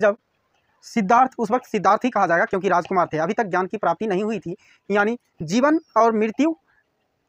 जब सिद्धार्थ, उस वक्त सिद्धार्थ ही कहा जाएगा क्योंकि राजकुमार थे, अभी तक ज्ञान की प्राप्ति नहीं हुई थी, यानी जीवन और मृत्यु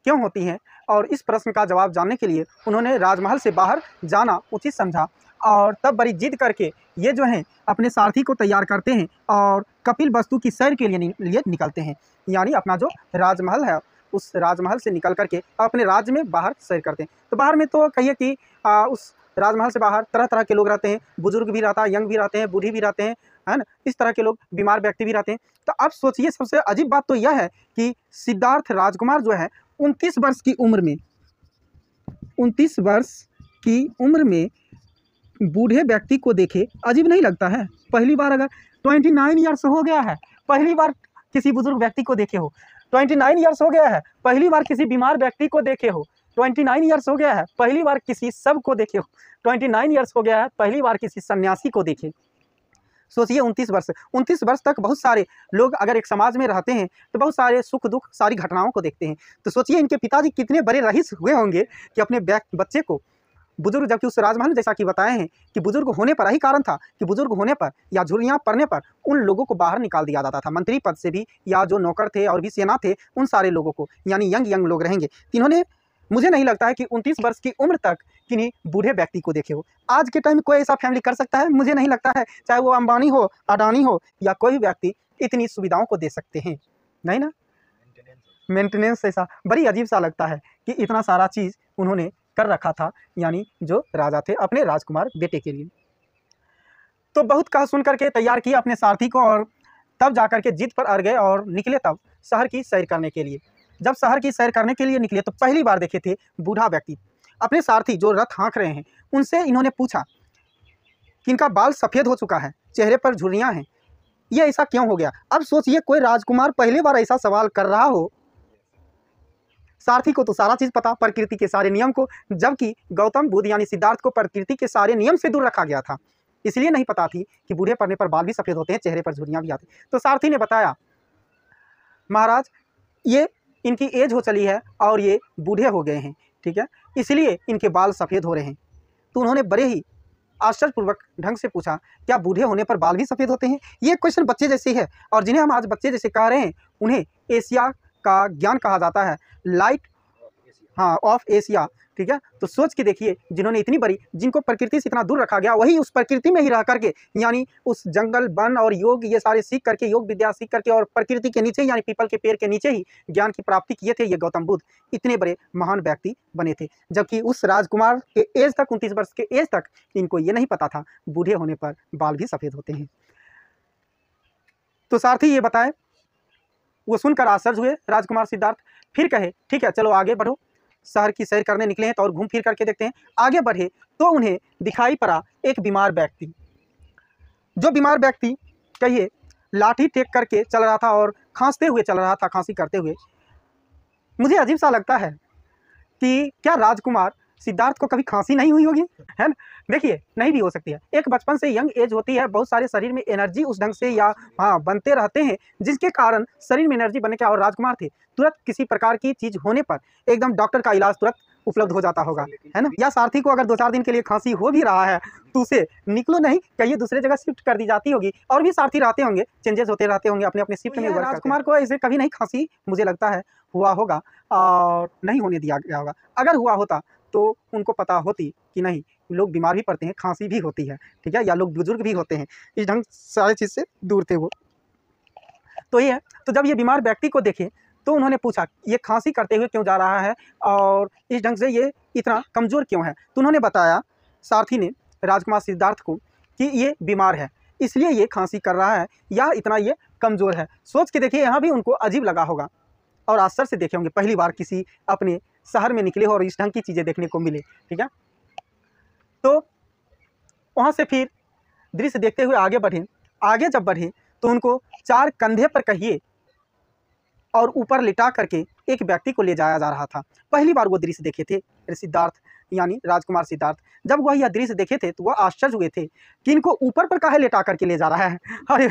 क्यों होती हैं, और इस प्रश्न का जवाब जानने के लिए उन्होंने राजमहल से बाहर जाना उचित समझा। और तब बड़ी जिद करके ये जो हैं अपने सारथी को तैयार करते हैं और कपिल वस्तु की सैर के लिए निकलते हैं, यानी अपना जो राजमहल है उस राजमहल से निकल करके अपने राज्य में बाहर सैर करते हैं। तो बाहर में तो कहिए कि उस राजमहल से बाहर तरह तरह के लोग रहते हैं, बुजुर्ग भी रहता है, यंग भी रहते हैं, बूढ़ी भी रहते हैं, है ना, इस तरह के लोग, बीमार व्यक्ति भी रहते हैं। तो अब सोचिए, सबसे अजीब बात तो यह है कि सिद्धार्थ राजकुमार जो है 29 वर्ष की उम्र में, 29 वर्ष की उम्र में बूढ़े व्यक्ति को देखे अजीब नहीं लगता है? पहली बार अगर 29 ईयर्स हो गया है, पहली बार किसी बुजुर्ग व्यक्ति को देखे हो, 29 ईयर्स हो गया है, पहली बार किसी बीमार व्यक्ति को देखे हो, 29 ईयर्स हो गया है, पहली बार किसी सब को देखे हो, 29 ईयर्स हो गया है, पहली बार किसी सन्यासी को देखे। सोचिए 29 वर्ष तक बहुत सारे लोग अगर एक समाज में रहते हैं तो बहुत सारे सुख दुख, सारी घटनाओं को देखते हैं। तो सोचिए इनके पिताजी कितने बड़े रईस हुए होंगे कि अपने बच्चे को बुजुर्ग, जबकि उस राजमहल में जैसा कि बताए हैं कि बुजुर्ग होने पर, यही कारण था कि बुजुर्ग होने पर या झुर्रियाँ पड़ने पर उन लोगों को बाहर निकाल दिया जाता था, मंत्री पद से भी, या जो नौकर थे और भी सेना थे उन सारे लोगों को, यानी यंग लोग रहेंगे। इन्होंने, मुझे नहीं लगता है कि 29 वर्ष की उम्र तक किन्हीं बूढ़े व्यक्ति को देखे हो। आज के टाइम में कोई ऐसा फैमिली कर सकता है? मुझे नहीं लगता है, चाहे वो अंबानी हो, अडानी हो, या कोई व्यक्ति इतनी सुविधाओं को दे सकते हैं, नहीं ना। मेंटेनेंस ऐसा बड़ी अजीब सा लगता है कि इतना सारा चीज़ उन्होंने कर रखा था, यानी जो राजा थे अपने राजकुमार बेटे के लिए। तो बहुत कहा सुन करके तैयार किया अपने सारथी को, और तब जा करके जिद पर अड़ गए और निकले तब शहर की सैर करने के लिए। जब शहर की सैर करने के लिए निकले तो पहली बार देखे थे बूढ़ा व्यक्ति। अपने सारथी जो रथ हाँक रहे हैं उनसे इन्होंने पूछा कि इनका बाल सफ़ेद हो चुका है, चेहरे पर झुर्रियाँ हैं, ये ऐसा क्यों हो गया? अब सोचिए कोई राजकुमार पहली बार ऐसा सवाल कर रहा हो। सारथी को तो सारा चीज़ पता, प्रकृति के सारे नियम को, जबकि गौतम बुद्ध यानी सिद्धार्थ को प्रकृति के सारे नियम से दूर रखा गया था, इसलिए नहीं पता थी कि बूढ़े पड़ने पर बाल भी सफ़ेद होते हैं, चेहरे पर झुर्रियाँ भी आती। तो सारथी ने बताया, महाराज ये इनकी एज हो चली है और ये बूढ़े हो गए हैं, ठीक है, इसलिए इनके बाल सफ़ेद हो रहे हैं। तो उन्होंने बड़े ही आश्चर्यपूर्वक ढंग से पूछा, क्या बूढ़े होने पर बाल भी सफ़ेद होते हैं? ये क्वेश्चन बच्चे जैसे है, और जिन्हें हम आज बच्चे जैसे कह रहे हैं उन्हें एशिया का ज्ञान कहा जाता है, लाइट, हाँ, ऑफ एशिया, ठीक है। तो सोच के देखिए, जिन्होंने इतनी बड़ी, जिनको प्रकृति से इतना दूर रखा गया, वही उस प्रकृति में ही रह करके, यानी उस जंगल वन और योग ये सारे सीख करके, योग विद्या सीख करके, और प्रकृति के नीचे यानी पीपल के पेड़ के नीचे ही ज्ञान की प्राप्ति किए थे ये गौतम बुद्ध, इतने बड़े महान व्यक्ति बने थे। जबकि उस राजकुमार के एज तक, 29 वर्ष के एज तक, इनको ये नहीं पता था बूढ़े होने पर बाल भी सफ़ेद होते हैं। तो सारथी ये बताए, वो सुनकर आश्चर्य हुए राजकुमार सिद्धार्थ। फिर कहे, ठीक है चलो आगे बढ़ो, शहर की सैर करने निकले हैं तो और घूम फिर करके देखते हैं। आगे बढ़े तो उन्हें दिखाई पड़ा एक बीमार व्यक्ति। जो बीमार व्यक्ति कहिए लाठी टेक करके चल रहा था और खांसते हुए चल रहा था, खांसी करते हुए। मुझे अजीब सा लगता है कि क्या राजकुमार सिद्धार्थ को कभी खांसी नहीं हुई होगी, है ना? देखिए, नहीं भी हो सकती है। एक बचपन से यंग एज होती है, बहुत सारे शरीर में एनर्जी उस ढंग से या बनते रहते हैं, जिसके कारण शरीर में एनर्जी बनने के, और राजकुमार थे, तुरंत किसी प्रकार की चीज़ होने पर एकदम डॉक्टर का इलाज तुरंत उपलब्ध हो जाता होगा, है ना। या सारथी को अगर 2-4 दिन के लिए खांसी हो भी रहा है तो उसे निकलो नहीं, कहीं दूसरे जगह शिफ्ट कर दी जाती होगी, और भी सारथी रहते होंगे, चेंजेस होते रहते होंगे अपने अपने शिफ्ट में। राजकुमार को ऐसे कभी नहीं खांसी, मुझे लगता है हुआ होगा, और नहीं होने दिया गया होगा। अगर हुआ होता तो उनको पता होती कि नहीं, लोग बीमार भी पड़ते हैं, खांसी भी होती है, ठीक है, या लोग बुजुर्ग भी होते हैं, इस ढंग सारे चीज़ से दूर थे वो। तो ये है, तो जब ये बीमार व्यक्ति को देखे तो उन्होंने पूछा ये खांसी करते हुए क्यों जा रहा है और इस ढंग से ये इतना कमज़ोर क्यों है। तो उन्होंने बताया, सारथी ने, राजकुमार सिद्धार्थ को, कि ये बीमार है इसलिए ये खांसी कर रहा है, या इतना ये कमज़ोर है। सोच के देखिए, यहाँ भी उनको अजीब लगा होगा और आश्चर्य से देखे होंगे, पहली बार किसी अपने शहर में निकले हो और इस ढंग की चीज़ें देखने को मिले, ठीक है। तो वहाँ से फिर दृश्य देखते हुए आगे बढ़े। आगे जब बढ़े तो उनको 4 कंधे पर कहिए और ऊपर लिटा करके एक व्यक्ति को ले जाया जा रहा था। पहली बार वो दृश्य देखे थे सिद्धार्थ, यानी राजकुमार सिद्धार्थ। जब वह यह दृश्य देखे थे तो वह आश्चर्य हुए थे कि इनको ऊपर पर काहे लेटा करके ले जा रहा है। अरे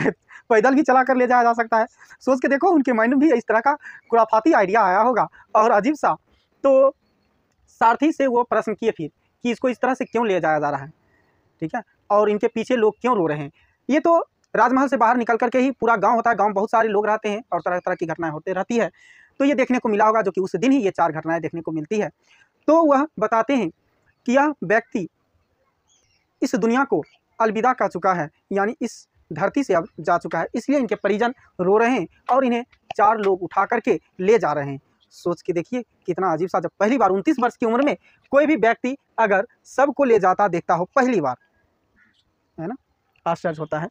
पैदल भी चला कर ले जाया जा सकता है। सोच के देखो, उनके माइंड में भी इस तरह का खुराफाती आइडिया आया होगा और अजीब सा। तो सारथी से वो प्रश्न किए फिर कि इसको इस तरह से क्यों ले जाया जा रहा है, ठीक है, और इनके पीछे लोग क्यों रो रहे हैं। ये तो राजमहल से बाहर निकल करके ही पूरा गांव होता है, गांव बहुत सारे लोग रहते हैं और तरह तरह की घटनाएं होते रहती है। तो ये देखने को मिला होगा जो कि उस दिन ही ये 4 घटनाएं देखने को मिलती है। तो वह बताते हैं कि यह व्यक्ति इस दुनिया को अलविदा कह चुका है, यानी इस धरती से अब जा चुका है, इसलिए इनके परिजन रो रहे हैं और इन्हें 4 लोग उठा करके ले जा रहे हैं। सोच के देखिए कितना अजीब सा, जब पहली बार 29 वर्ष की उम्र में कोई भी व्यक्ति अगर सबको ले जाता देखता हो पहली बार, है ना, आश्चर्य होता है।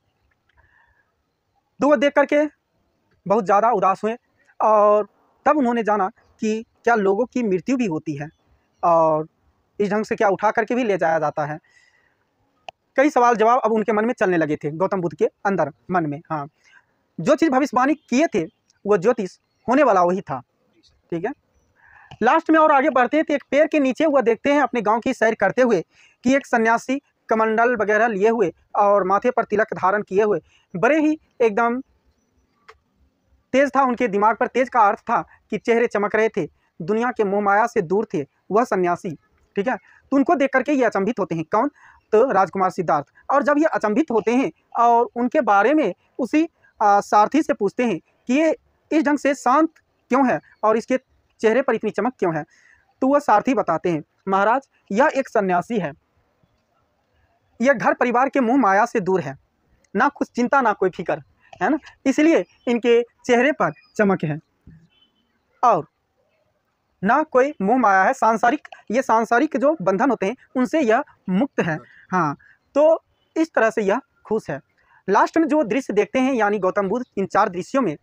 तो वो देख करके बहुत ज़्यादा उदास हुए और तब उन्होंने जाना कि क्या लोगों की मृत्यु भी होती है और इस ढंग से क्या उठा करके भी ले जाया जाता है। कई सवाल जवाब अब उनके मन में चलने लगे थे, गौतम बुद्ध के अंदर मन में। हाँ, जो चीज़ भविष्यवाणी किए थे वो ज्योतिष होने वाला वही था। ठीक है, लास्ट में और आगे बढ़ते हैं तो एक पेड़ के नीचे वह देखते हैं अपने गांव की सैर करते हुए कि एक सन्यासी कमंडल वगैरह लिए हुए और माथे पर तिलक धारण किए हुए, बड़े ही एकदम तेज था उनके दिमाग पर, तेज का अर्थ था कि चेहरे चमक रहे थे, दुनिया के मोह माया से दूर थे वह सन्यासी। ठीक है, तो उनको देख करके ये अचंभित होते हैं। कौन? तो राजकुमार सिद्धार्थ। और जब ये अचंभित होते हैं और उनके बारे में उसी सारथी से पूछते हैं कि ये इस ढंग से शांत क्यों है और इसके चेहरे पर इतनी चमक क्यों है, तो वह सारथी बताते हैं, महाराज यह एक सन्यासी है, यह घर परिवार के मोह माया से दूर है, ना कुछ चिंता ना कोई फिक्र, है ना, इसलिए इनके चेहरे पर चमक है और ना कोई मोह माया है, सांसारिक, ये सांसारिक जो बंधन होते हैं उनसे यह मुक्त है। हाँ, तो इस तरह से यह खुश है। लास्ट में जो दृश्य देखते हैं यानी गौतम बुद्ध इन 4 दृश्यों में,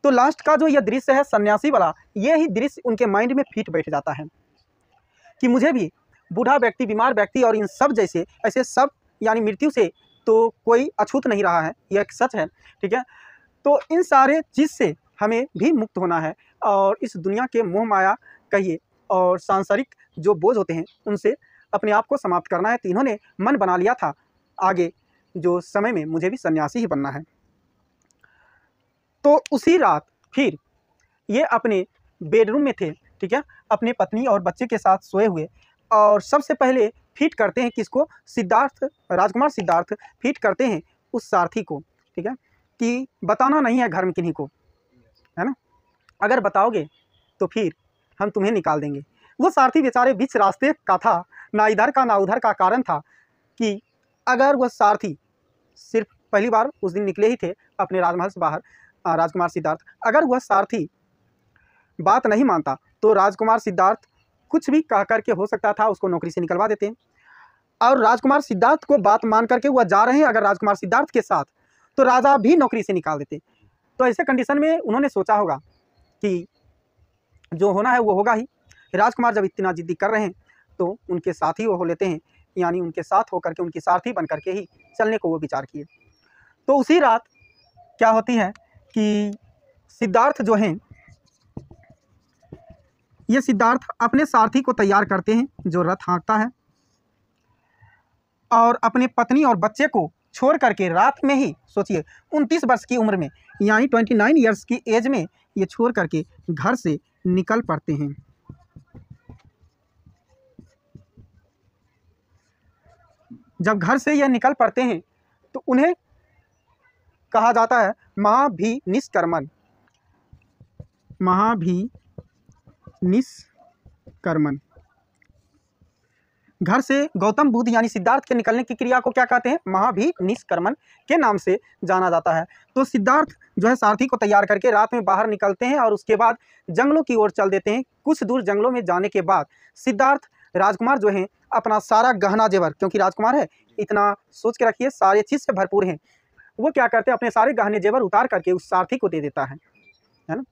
तो लास्ट का जो यह दृश्य है सन्यासी वाला, ये ही दृश्य उनके माइंड में फिट बैठ जाता है कि मुझे भी बूढ़ा व्यक्ति, बीमार व्यक्ति और इन सब जैसे ऐसे सब यानी मृत्यु से तो कोई अछूत नहीं रहा है, यह एक सच है। ठीक है, तो इन सारे चीज़ से हमें भी मुक्त होना है और इस दुनिया के मोह माया कहिए और सांसारिक जो बोझ होते हैं उनसे अपने आप को समाप्त करना है। तो इन्होंने मन बना लिया था आगे जो समय में मुझे भी सन्यासी ही बनना है। तो उसी रात फिर ये अपने बेडरूम में थे, ठीक है, अपने पत्नी और बच्चे के साथ सोए हुए और सबसे पहले फिट करते हैं किसको? सिद्धार्थ, राजकुमार सिद्धार्थ फिट करते हैं उस सारथी को, ठीक है, कि बताना नहीं है घर में किन्हीं को, है ना, अगर बताओगे तो फिर हम तुम्हें निकाल देंगे। वो सारथी बेचारे बीच रास्ते का था, ना इधर का ना उधर का, कारण था कि अगर वह सारथी सिर्फ पहली बार उस दिन निकले ही थे अपने राजमहल से बाहर, राजकुमार सिद्धार्थ, अगर वह सारथी बात नहीं मानता तो राजकुमार सिद्धार्थ कुछ भी कह करके हो सकता था उसको नौकरी से निकलवा देते हैं। और राजकुमार सिद्धार्थ को बात मान करके वह जा रहे हैं अगर राजकुमार सिद्धार्थ के साथ, तो राजा भी नौकरी से निकाल देते। तो ऐसे कंडीशन में उन्होंने सोचा होगा कि जो होना है वो होगा ही, राजकुमार जब इतना जिद्दी कर रहे हैं तो उनके साथ ही वो हो लेते हैं, यानी उनके साथ होकर के उनकी सारथी बन करके ही चलने को वो विचार किए। तो उसी रात क्या होती है कि सिद्धार्थ जो हैं, ये सिद्धार्थ अपने सारथी को तैयार करते हैं जो रथ हाँकता है और अपने पत्नी और बच्चे को छोड़ करके रात में ही, सोचिए 29 वर्ष की उम्र में यानी 29 ईयर्स की एज में ये छोड़ करके घर से निकल पड़ते हैं। जब घर से यह निकल पड़ते हैं तो उन्हें कहा जाता है महाभिनिष्कर्मण, महाभिनिष्कर्मण। घर से गौतम बुद्ध यानी सिद्धार्थ के निकलने की क्रिया को क्या कहते हैं? महाभिनिष्कर्मण के नाम से जाना जाता है। तो सिद्धार्थ जो है सारथी को तैयार करके रात में बाहर निकलते हैं और उसके बाद जंगलों की ओर चल देते हैं। कुछ दूर जंगलों में जाने के बाद सिद्धार्थ राजकुमार जो हैं अपना सारा गहना जेवर, क्योंकि राजकुमार है इतना सोच के रखिए सारे चीज़ से भरपूर हैं, वो क्या करते हैं अपने सारे गहने जेवर उतार करके उस सारथी को दे देता है ना।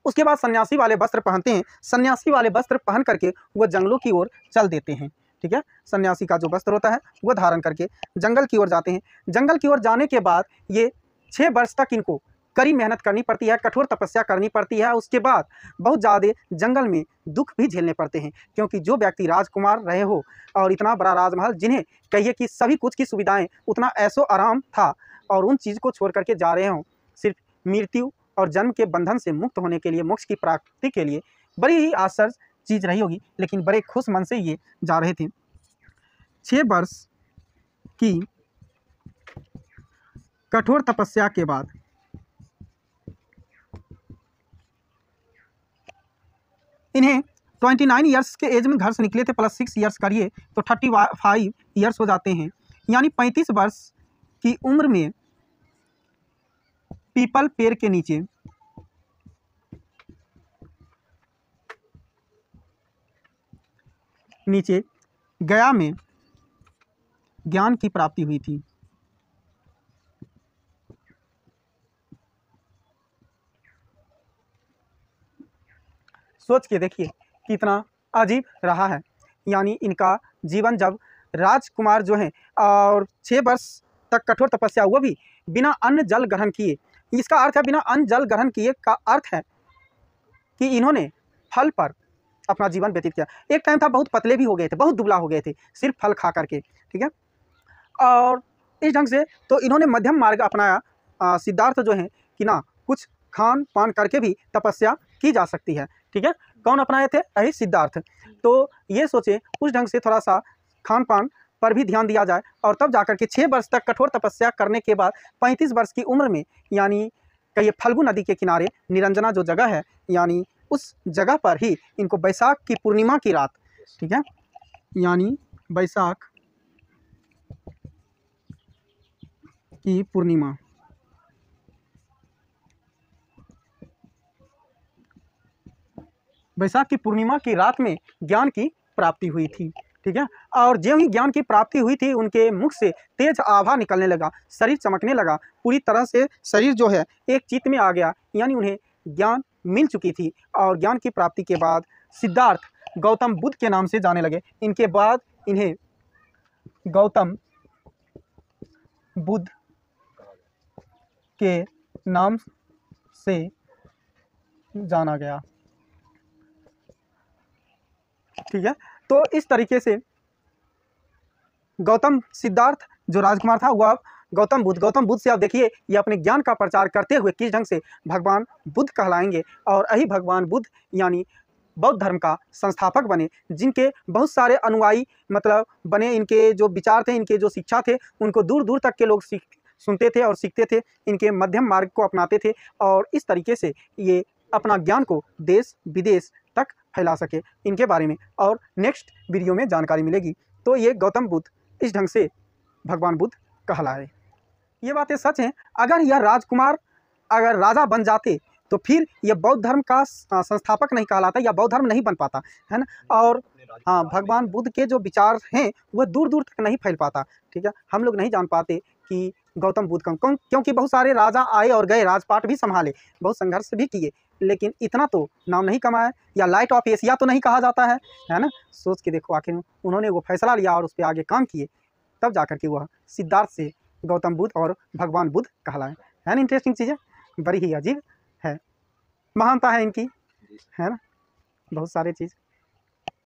उसके बाद सन्यासी वाले वस्त्र पहनते हैं, सन्यासी वाले वस्त्र पहन करके वो जंगलों की ओर चल देते हैं। ठीक है, सन्यासी का जो वस्त्र होता है वो धारण करके जंगल की ओर जाते हैं। जंगल की ओर जाने के बाद ये 6 वर्ष तक इनको कड़ी मेहनत करनी पड़ती है, कठोर तपस्या करनी पड़ती है। उसके बाद बहुत ज़्यादा जंगल में दुख भी झेलने पड़ते हैं, क्योंकि जो व्यक्ति राजकुमार रहे हो और इतना बड़ा राजमहल, जिन्हें कहिए कि सभी कुछ की सुविधाएं, उतना ऐसो आराम था, और उन चीज़ को छोड़ करके जा रहे हों सिर्फ मृत्यु और जन्म के बंधन से मुक्त होने के लिए, मोक्ष की प्राप्ति के लिए, बड़ी ही आश्चर्य चीज़ रही होगी, लेकिन बड़े खुश मन से ये जा रहे थे। 6 वर्ष की कठोर तपस्या के बाद इन्हें 29 ईयर्स के एज में घर से निकले थे, प्लस 6 ईयर्स करिए तो 35 ईयर्स हो जाते हैं, यानी 35 वर्ष की उम्र में पीपल पेड़ के नीचे गया में ज्ञान की प्राप्ति हुई थी। सोच के देखिए कितना अजीब रहा है, यानी इनका जीवन जब राजकुमार जो हैं और 6 वर्ष तक कठोर तपस्या, वो भी बिना अन्न जल ग्रहण किए। इसका अर्थ है बिना अन्न जल ग्रहण किए का अर्थ है कि इन्होंने फल पर अपना जीवन व्यतीत किया। एक टाइम था बहुत पतले भी हो गए थे, बहुत दुबला हो गए थे सिर्फ फल खा करके, ठीक है। और इस ढंग से तो इन्होंने मध्यम मार्ग अपनाया। सिद्धार्थ जो है कि ना कुछ खान पान करके भी तपस्या की जा सकती है, ठीक है। कौन अपनाए थे? यही सिद्धार्थ। तो ये सोचे उस ढंग से थोड़ा सा खान पान पर भी ध्यान दिया जाए, और तब जाकर के 6 वर्ष तक कठोर तपस्या करने के बाद 35 वर्ष की उम्र में, यानी कहिए फल्गु नदी के किनारे निरंजना जो जगह है, यानी उस जगह पर ही इनको बैसाख की पूर्णिमा की रात, ठीक है, यानी बैसाख की पूर्णिमा की रात में ज्ञान की प्राप्ति हुई थी, ठीक है। और ज्यों ही ज्ञान की प्राप्ति हुई थी, उनके मुख से तेज आभा निकलने लगा, शरीर चमकने लगा, पूरी तरह से शरीर जो है एक चित्त में आ गया, यानी उन्हें ज्ञान मिल चुकी थी। और ज्ञान की प्राप्ति के बाद सिद्धार्थ गौतम बुद्ध के नाम से जाने लगे। इनके बाद इन्हें गौतम बुद्ध के नाम से जाना गया, ठीक है। तो इस तरीके से गौतम सिद्धार्थ जो राजकुमार था, वह अब गौतम बुद्ध से आप देखिए ये अपने ज्ञान का प्रचार करते हुए किस ढंग से भगवान बुद्ध कहलाएंगे। और यही भगवान बुद्ध यानी बौद्ध धर्म का संस्थापक बने, जिनके बहुत सारे अनुयायी मतलब बने। इनके जो विचार थे, इनके जो शिक्षा थे, उनको दूर दूर तक के लोग सुनते थे और सीखते थे, इनके मध्यम मार्ग को अपनाते थे, और इस तरीके से ये अपना ज्ञान को देश विदेश तक फैला सके। इनके बारे में और नेक्स्ट वीडियो में जानकारी मिलेगी। तो ये गौतम बुद्ध इस ढंग से भगवान बुद्ध कहलाए। ये बातें सच हैं। अगर यह राजकुमार अगर राजा बन जाते तो फिर यह बौद्ध धर्म का संस्थापक नहीं कहलाता, या बौद्ध धर्म नहीं बन पाता, है ना। और हाँ, भगवान बुद्ध के जो विचार हैं वह दूर दूर तक नहीं फैल पाता, ठीक है। हम लोग नहीं जान पाते कि गौतम बुद्ध कौन, क्योंकि बहुत सारे राजा आए और गए, राजपाट भी संभाले, बहुत संघर्ष भी किए, लेकिन इतना तो नाम नहीं कमाया, या लाइट ऑफ एशिया तो नहीं कहा जाता है ना। सोच के देखो, आखिर उन्होंने वो फैसला लिया और उस पर आगे काम किए, तब जाकर के वह सिद्धार्थ से गौतम बुद्ध और भगवान बुद्ध कहलाए। है ना, इंटरेस्टिंग चीज़ है, बड़ी ही अजीब है, महानता है इनकी, है ना, बहुत सारे चीज़।